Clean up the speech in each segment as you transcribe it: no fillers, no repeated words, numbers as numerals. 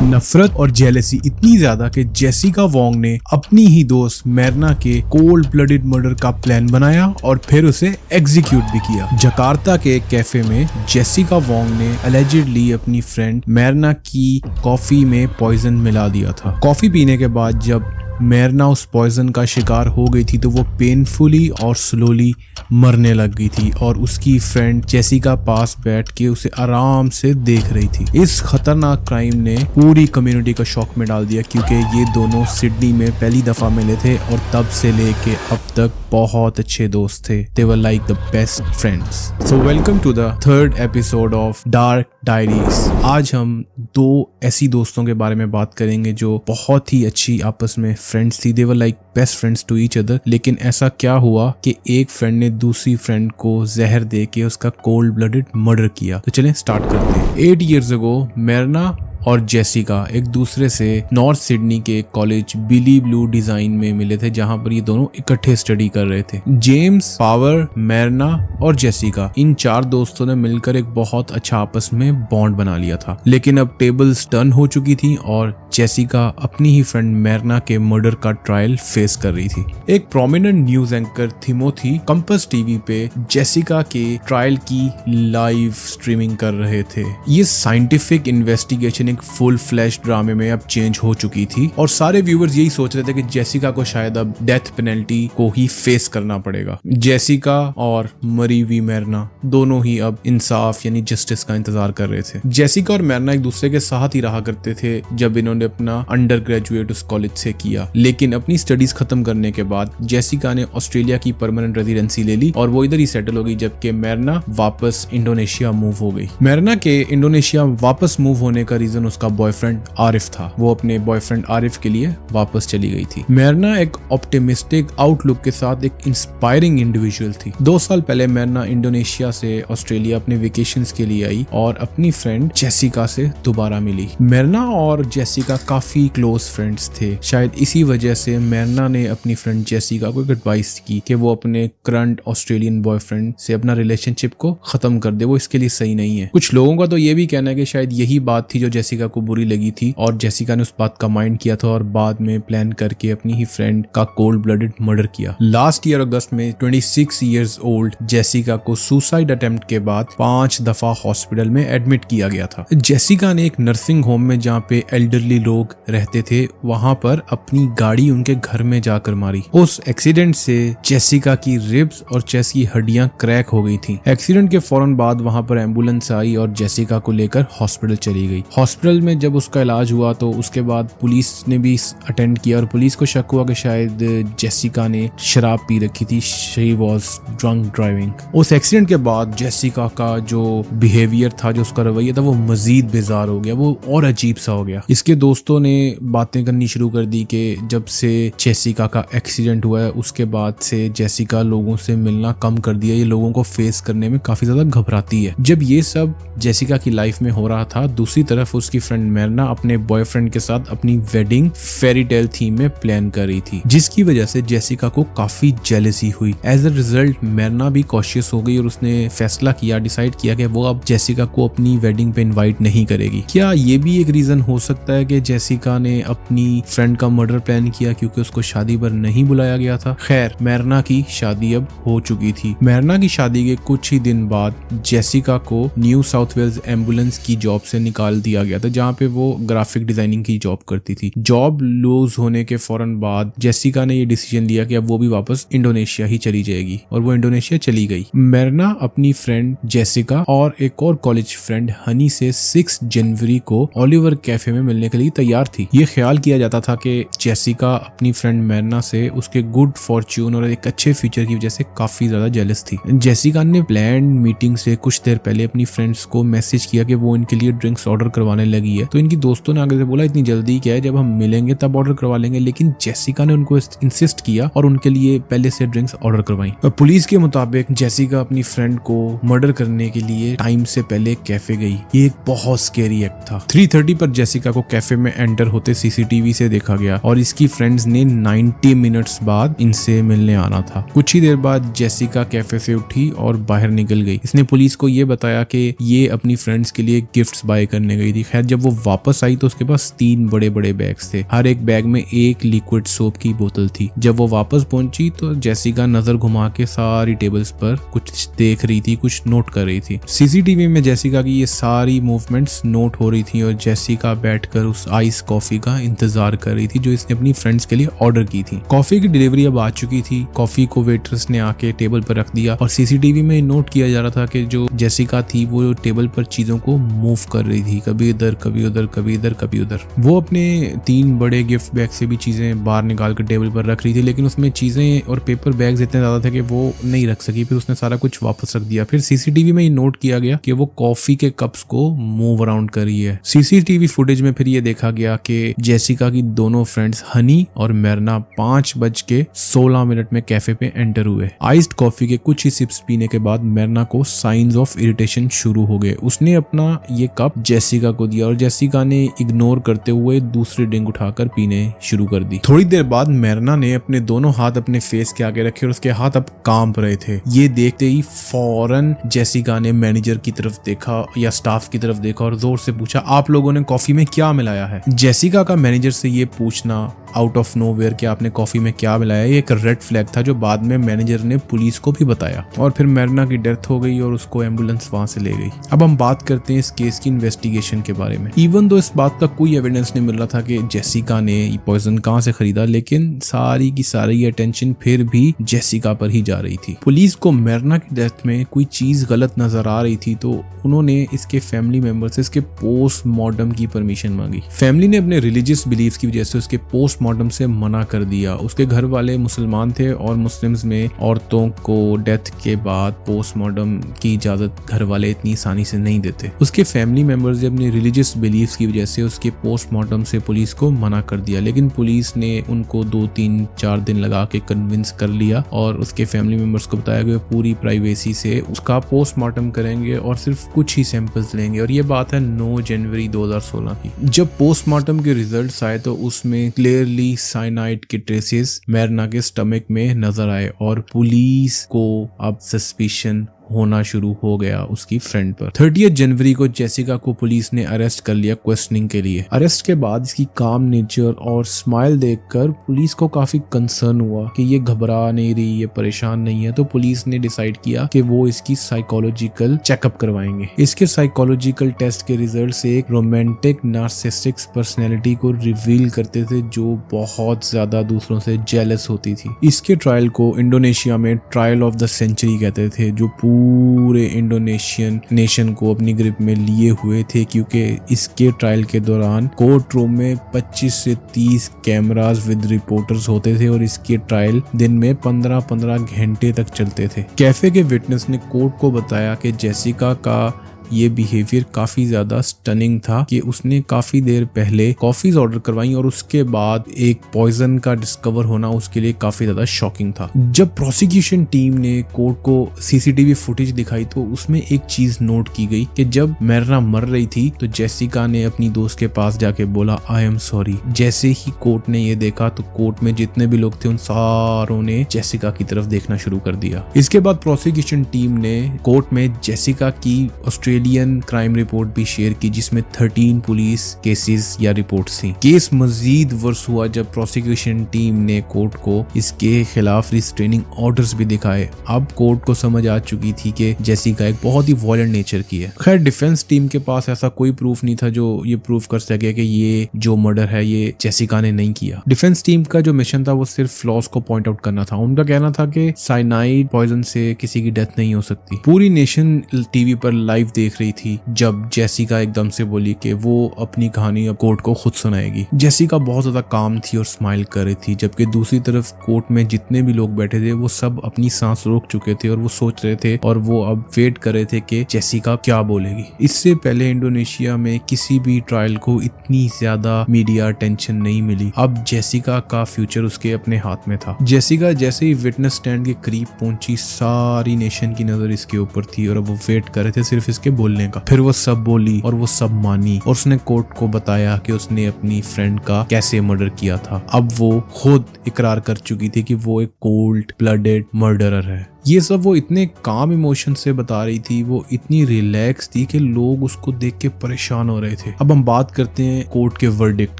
नफरत और जेलसी इतनी ज्यादा कि जेसिका वोंग ने अपनी ही दोस्त मैरना के कोल्ड ब्लडेड मर्डर का प्लान बनाया और फिर उसे एग्जीक्यूट भी किया। जकार्ता के एक कैफे में जेसिका वोंग ने अलेजिडली अपनी फ्रेंड मैरना की कॉफी में पॉइजन मिला दिया था। कॉफी पीने के बाद जब मैरना उस पॉइजन का शिकार हो गई थी तो वो पेनफुली और स्लोली मरने लग गई थी और उसकी फ्रेंड जेसिका पास बैठ के उसे आराम से देख रही थी। इस खतरनाक क्राइम ने पूरी कम्युनिटी को शॉक में डाल दिया क्योंकि ये दोनों सिडनी में पहली दफा मिले थे और तब से लेके अब तक बहुत अच्छे दोस्त थे। They were like the best friends. So welcome to the third episode of Dark Diaries. आज हम दो ऐसी दोस्तों के बारे में बात करेंगे जो बहुत ही अच्छी आपस में फ्रेंड्स थी। They were like best friends to each other. लेकिन ऐसा क्या हुआ कि एक फ्रेंड ने दूसरी फ्रेंड को जहर दे के उसका कोल्ड ब्लडेड मर्डर किया। तो चलें स्टार्ट करते हैं। 8 years ago मैरना और जेसिका एक दूसरे से नॉर्थ सिडनी के कॉलेज बिली ब्लू डिजाइन में मिले थे जहां पर ये दोनों इकट्ठे स्टडी कर रहे थे। जेम्स, पावर, मैरना और जेसिका इन 4 दोस्तों ने मिलकर एक बहुत अच्छा आपस में बॉन्ड बना लिया था। लेकिन अब टेबल्स टर्न हो चुकी थी और जेसिका अपनी ही फ्रेंड मैरना के मर्डर का ट्रायल फेस कर रही थी। एक prominent news anchor Timothy Compass TV पे जेसिका के ट्रायल की लाइव स्ट्रीमिंग कर रहे थे। ये साइंटिफिक इन्वेस्टिगेशन एक फुल फ्लैश ड्रामे में अब चेंज हो चुकी थी और सारे व्यूअर्स यही सोच रहे थे कि जेसिका को शायद अब डेथ पेनल्टी को ही फेस करना पड़ेगा। जेसिका और मरी वी मैरना दोनों ही अब इंसाफ यानी जस्टिस का इंतजार कर रहे थे। जेसिका और मैरना एक दूसरे के साथ ही रहा करते थे जब इन्होंने अपना अंडर ग्रेजुएट उस कॉलेज से किया, लेकिन अपनी स्टडीज खत्म करने के बाद जेसिका ने ऑस्ट्रेलिया की परमानेंट रेजिडेंसी ले ली और वो इधर ही सेटल हो गई, जबकि मैरना वापस इंडोनेशिया मूव हो गई। मैरना के इंडोनेशिया वापस मूव होने का रीजन उसका बॉयफ्रेंड आरिफ था। वो अपने बॉयफ्रेंड आरिफ के लिए वापस चली गई थी। मैरना एक ऑप्टिमिस्टिक आउटलुक के साथ एक इंस्पायरिंग इंडिविजुअल थी। 2 साल पहले मैरना इंडोनेशिया से ऑस्ट्रेलिया अपने वेकेशंस के लिए आई और अपनी फ्रेंड जेसिका से दोबारा मिली। मैरना और जेसिका काफी क्लोज फ्रेंड्स थे। शायद इसी वजह से मैरना ने अपनी फ्रेंड जेसिका को एक एडवाइस की कि वो अपने करंट ऑस्ट्रेलियन बॉयफ्रेंड से अपना रिलेशनशिप को खत्म कर दे, वो इसके लिए सही नहीं है। कुछ लोगों का तो ये भी कहना है कि शायद यही बात थी जो जेसिका को बुरी लगी थी और जेसिका ने उस बात का माइंड किया था और बाद में प्लान करके अपनी ही फ्रेंड का कोल्ड ब्लडेड मर्डर किया। लास्ट ईयर अगस्त में 26 years ओल्ड जेसिका को सुसाइड अटेम्प्ट के बाद 5 दफा हॉस्पिटल में एडमिट किया गया था। जेसिका ने एक नर्सिंग होम में जहाँ पे एल्डरली लोग रहते थे वहां पर अपनी गाड़ी उनके घर में जाकर मारी। उस एक्सीडेंट से जेसिका की रिब्स और चेस्ट की हड्डियां क्रैक हो गई थी। एक्सीडेंट के फौरन बाद वहां पर एम्बुलेंस आई और जेसिका को लेकर हॉस्पिटल चली गई। हॉस्पिटल में जब उसका इलाज हुआ तो उसके बाद पुलिस ने भी अटेंड किया और पुलिस को शक हुआ कि शायद जेसिका ने शराब पी रखी थी। She was drunk driving. उस एक्सीडेंट के बाद जेसिका का जो बिहेवियर था, जो उसका रवैया था, वो मजीद बेजार हो गया, वो और अजीब सा हो गया। इसके दोस्तों ने बातें करनी शुरू कर दी कि जब से जेसिका का एक्सीडेंट हुआ है उसके बाद से जेसिका लोगों से मिलना कम कर दिया, ये लोगों को फेस करने में काफी ज्यादा घबराती है। जब ये सब जेसिका की लाइफ में हो रहा था, दूसरी तरफ उसकी फ्रेंड मैरना अपने बॉयफ्रेंड के साथ अपनी वेडिंग फेरी टेल थीम में प्लान कर रही थी, जिसकी वजह से जेसिका को काफी जेलसी हुई। एज अ रिजल्ट मैरना भी कॉशियस हो गई और उसने फैसला किया, डिसाइड किया कि वो अब जेसिका को अपनी वेडिंग पे इनवाइट नहीं करेगी। क्या ये भी एक रीजन हो सकता है कि जेसिका ने अपनी फ्रेंड का मर्डर प्लान किया क्योंकि उसको शादी पर नहीं बुलाया गया था? खैर, मैरना की शादी अब हो चुकी थी। मैरना की शादी के कुछ ही दिन बाद जेसिका को न्यू साउथ वेल्स एम्बुलेंस की जॉब से निकाल दिया गया था, जहाँ पे वो ग्राफिक डिजाइनिंग की जॉब करती थी। जॉब लूज होने के फौरन बाद जेसिका ने ये डिसीजन लिया कि अब वो भी वापस इंडोनेशिया ही चली जाएगी और वो इंडोनेशिया चली गई। मैरना अपनी फ्रेंड जेसिका और एक और कॉलेज फ्रेंड हनी से 6 जनवरी को ओलिवर कैफे में मिलने के लिए तैयार थी। ये ख्याल किया जाता था कि जेसिका अपनी फ्रेंड मैरना से उसके गुड फॉर्च्यून और एक अच्छे फ्यूचर की वजह से काफी ज्यादा जेलस थी। जेसिका ने प्लान मीटिंग से कुछ देर पहले अपनी फ्रेंड्स को मैसेज किया कि वो इनके लिए ड्रिंक्स ऑर्डर करवाने लगी है। तो इनकी दोस्तों ने आगे से बोला इतनी जल्दी क्या है, जब हम मिलेंगे तब ऑर्डर करवा लेंगे, लेकिन जेसिका ने उनको इंसिस्ट किया और उनके लिए पहले से ड्रिंक्स ऑर्डर करवाई। पुलिस के मुताबिक जेसिका अपनी फ्रेंड को मर्डर करने के लिए टाइम से पहले कैफे गई। ये एक बहुत स्केरी एक्ट था। 3:30 पर जेसिका को कैफे में एंटर होते सीसीटीवी से देखा गया और इसकी फ्रेंड्स ने 90 मिनट्स बाद इनसे मिलने आना था। कुछ ही देर बाद जेसिका कैफे से उठी और बाहर निकल गई। इसने पुलिस को ये बताया कि ये अपनी फ्रेंड्स के लिए गिफ्ट्स बाय करने गई थी। खैर जब वो वापस आई तो उसके पास 3 बड़े बड़े बैग्स थे, हर एक बैग में एक लिक्विड सोप की बोतल थी। जब वो वापस पहुंची तो जेसिका नजर घुमा के सारी टेबल्स पर कुछ देख रही थी, कुछ नोट कर रही थी। सीसीटीवी में जेसिका की ये सारी मूवमेंट्स नोट हो रही थी और जेसिका बैठकर उस आइस कॉफी का इंतजार कर रही थी जो इसने अपनी फ्रेंड्स के लिए ऑर्डर की थी। कॉफी की डिलीवरी अब आ चुकी थी, कॉफी को वेट्रेस ने आके टेबल पर रख दिया और सीसीटीवी में नोट किया जा रहा था कि जो जेसिका थी वो टेबल पर चीजों को मूव कर रही थी, कभी इधर कभी उधर, कभी इधर कभी उधर। वो अपने 3 बड़े गिफ्ट बैग से भी चीजें बाहर निकाल कर टेबल पर रख रही थी, लेकिन उसमें चीजें और पेपर बैग्स इतने ज्यादा थे कि वो नहीं रख सकी, फिर उसने सारा कुछ वापस रख दिया। फिर सीसीटीवी में नोट किया गया कि वो कॉफी के कप्स को मूव अराउंड कर रही है। सीसीटीवी फुटेज में फिर ये देखा गया कि जेसिका की दोनों फ्रेंड्स हनी और मैरना 5:16 में कैफे पे एंटर हुए। आइस्ड कॉफी के कुछ ही सिप्स पीने के बाद मैरना को साइंस ऑफ इरिटेशन शुरू हो गए। उसने अपना ये कप जेसिका को दिया और जेसिका ने इग्नोर करते हुए दूसरी ड्रिंक उठाकर पीने शुरू कर दी। थोड़ी देर बाद मैरना ने अपने दोनों हाथ अपने फेस के आगे रखे और उसके हाथ अब कांप रहे थे। ये देखते ही फौरन जेसिका ने मैनेजर की तरफ देखा या स्टाफ की तरफ देखा और जोर से पूछा, आप लोगों ने कॉफी में क्या मिलाया है? जेसिका का मैनेजर से ये पूछना आउट ऑफ नोवेयर कि आपने कॉफी में क्या मिलाया, ये एक रेड फ्लैग था जो बाद में मैनेजर ने पुलिस को भी बताया और फिर मैरना की डेथ हो गई और उसको एम्बुलेंस वहां से ले गई। अब हम बात करते हैं इस केस की इन्वेस्टिगेशन के बारे में। इवन दो इस बात का कोई एविडेंस नहीं मिल रहा था कि जेसिका ने ये पॉइजन कहां से खरीदा, लेकिन सारी की सारी अटेंशन फिर भी जेसिका पर ही जा रही थी। पुलिस को मैरना की डेथ में कोई चीज गलत नजर आ रही थी तो उन्होंने इसके फैमिली मेंबर से इसके पोस्टमार्टम की परमिशन मांगी। फैमिली ने अपने रिलीजियस बिलीफ की वजह से उसके पोस्टमार्टम से मना कर दिया। उसके घर वाले मुसलमान थे और मुस्लिम्स में औरतों को डेथ के बाद पोस्टमार्टम की इजाजत घर वाले इतनी आसानी से नहीं देते। उसके फैमिली मेंबर्स ने अपनी रिलीजियस बिलीफ की वजह से उसके पोस्टमार्टम से पुलिस को मना कर दिया, लेकिन पुलिस ने उनको 2-3-4 दिन लगा के कन्विंस कर लिया और उसके फैमिली मेंबर्स को बताया कि पूरी प्राइवेसी से उसका पोस्टमार्टम करेंगे और सिर्फ कुछ ही सैंपल्स लेंगे। और ये बात है 9 जनवरी 2016 की। जब पोस्टमार्टम के रिजल्ट्स आए तो उसमें क्लियरली साइनाइड के ट्रेसेस मैरना के स्टमक में नजर आए और पुलिस को अब सस्पिशन होना शुरू हो गया उसकी फ्रेंड पर। 30 जनवरी को जेसिका को पुलिस ने अरेस्ट कर लिया क्वेश्चनिंग के लिए। अरेस्ट के बाद इसकी काम नेचर और स्माइल देखकर पुलिस को काफी कंसर्न हुआ कि ये घबरा नहीं रही, ये परेशान नहीं है, तो पुलिस ने डिसाइड किया कि वो इसकी साइकोलॉजिकल चेकअप करवाएंगे। इसके साइकोलॉजिकल टेस्ट के रिजल्ट एक रोमांटिक नार्सिसिस्टिक पर्सनैलिटी को रिवील करते थे जो बहुत ज्यादा दूसरों से जेलस होती थी। इसके ट्रायल को इंडोनेशिया में ट्रायल ऑफ द सेंचुरी कहते थे, जो पूरे इंडोनेशियन नेशन को अपनी ग्रिप में लिए हुए थे, क्योंकि इसके ट्रायल के दौरान कोर्ट रूम में 25 से 30 कैमरास विद रिपोर्टर्स होते थे और इसके ट्रायल दिन में 15-15 घंटे तक चलते थे। कैफे के विटनेस ने कोर्ट को बताया कि जेसिका का ये बिहेवियर काफी ज्यादा स्टनिंग था कि उसने काफी देर पहले कॉफीज ऑर्डर करवाई और उसके बाद एक पॉइजन का डिस्कवर होना उसके लिए काफी ज्यादा शॉकिंग था। जब प्रोसिक्यूशन टीम ने कोर्ट को सीसीटीवी फुटेज दिखाई तो उसमें एक चीज नोट की गई कि जब मैरना मर रही थी तो जेसिका ने अपनी दोस्त के पास जाके बोला आई एम सॉरी। जैसे ही कोर्ट ने ये देखा तो कोर्ट में जितने भी लोग थे उन सारों ने जेसिका की तरफ देखना शुरू कर दिया। इसके बाद प्रोसिक्यूशन टीम ने कोर्ट में जेसिका की ऑस्ट्रेलियन क्राइम रिपोर्ट भी शेयर की जिसमें 13 पुलिस केसेस या रिपोर्ट्स थी। केस मजीद वर्स हुआ जब प्रोसिक्यूशन टीम ने कोर्ट को इसके खिलाफ रिस्ट्रेनिंग ऑर्डर्स भी दिखाए। अब कोर्ट को समझ आ चुकी थी कि जेसिका एक बहुत ही वायलेंट नेचर की है। खैर डिफेंस टीम के पास ऐसा कोई प्रूफ नहीं था जो ये प्रूफ कर सके कि ये जो मर्डर है ये जेसिका ने नहीं किया। डिफेंस टीम का जो मिशन था वो सिर्फ फ्लॉस को पॉइंट आउट करना था। उनका कहना था कि साइनाइड पॉइजन से किसी की डेथ नहीं हो सकती। पूरी नेशन टीवी पर लाइव देख रही थी जब जेसिका एकदम से बोली कि वो अपनी कहानी अब कोर्ट को खुद सुनाएगी। जेसिका बहुत ज्यादा काम थी और स्माइल कर रही थी, जबकि दूसरी तरफ कोर्ट में जितने भी लोग बैठे थे वो सब अपनी सांस रोक चुके थे और वो सोच रहे थे और वो अब वेट कर रहे थे कि जेसिका क्या बोलेगी। इससे पहले इंडोनेशिया में किसी भी ट्रायल को इतनी ज्यादा मीडिया अटेंशन नहीं मिली। अब जेसिका का फ्यूचर उसके अपने हाथ में था। जेसिका जैसे ही विटनेस स्टैंड के करीब पहुंची सारी नेशन की नजर इसके ऊपर थी और अब वो वेट कर रहे थे सिर्फ इसके बोलने का। फिर वो सब बोली और वो सब मानी और उसने कोर्ट को बताया कि उसने अपनी फ्रेंड का कैसे मर्डर किया था। अब वो खुद इकरार कर चुकी थी कि वो एक कोल्ड ब्लडेड मर्डरर है। ये सब वो इतने काम इमोशन से बता रही थी, वो इतनी रिलैक्स थी कि लोग उसको देख के परेशान हो रहे थे। अब हम बात करते हैं कोर्ट के वर्डिक्ट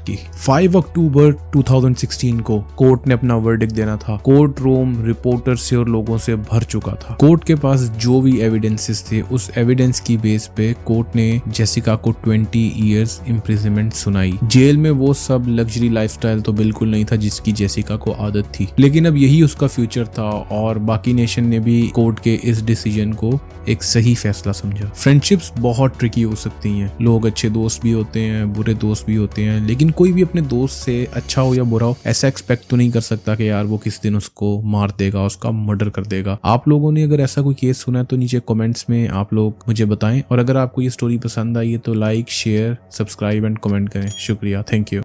की। 5 अक्टूबर 2016 को कोर्ट ने अपना वर्डिक्ट देना था। कोर्ट रूम रिपोर्टर से और लोगों से भर चुका था। कोर्ट के पास जो भी एविडेंसेस थे, उस एविडेंस की बेस पे कोर्ट ने जेसिका को 20 इयर्स इम्प्रिजनमेंट सुनाई। जेल में वो सब लग्जरी लाइफस्टाइल तो बिल्कुल नहीं था जिसकी जेसिका को आदत थी, लेकिन अब यही उसका फ्यूचर था और बाकी नेशन ने भी कोर्ट के इस डिसीजन को एक सही फैसला समझा। फ्रेंडशिप्स बहुत ट्रिकी हो सकती हैं, लोग अच्छे दोस्त भी होते हैं, बुरे दोस्त भी होते हैं, लेकिन कोई भी अपने दोस्त से अच्छा हो या बुरा हो ऐसा एक्सपेक्ट तो नहीं कर सकता कि यार वो किस दिन उसको मार देगा, उसका मर्डर कर देगा। आप लोगों ने अगर ऐसा कोई केस सुना है तो नीचे कमेंट्स में आप लोग मुझे बताएं, और अगर आपको ये स्टोरी पसंद आई है तो like, share, subscribe and comment करें। शुक्रिया, थैंक यू।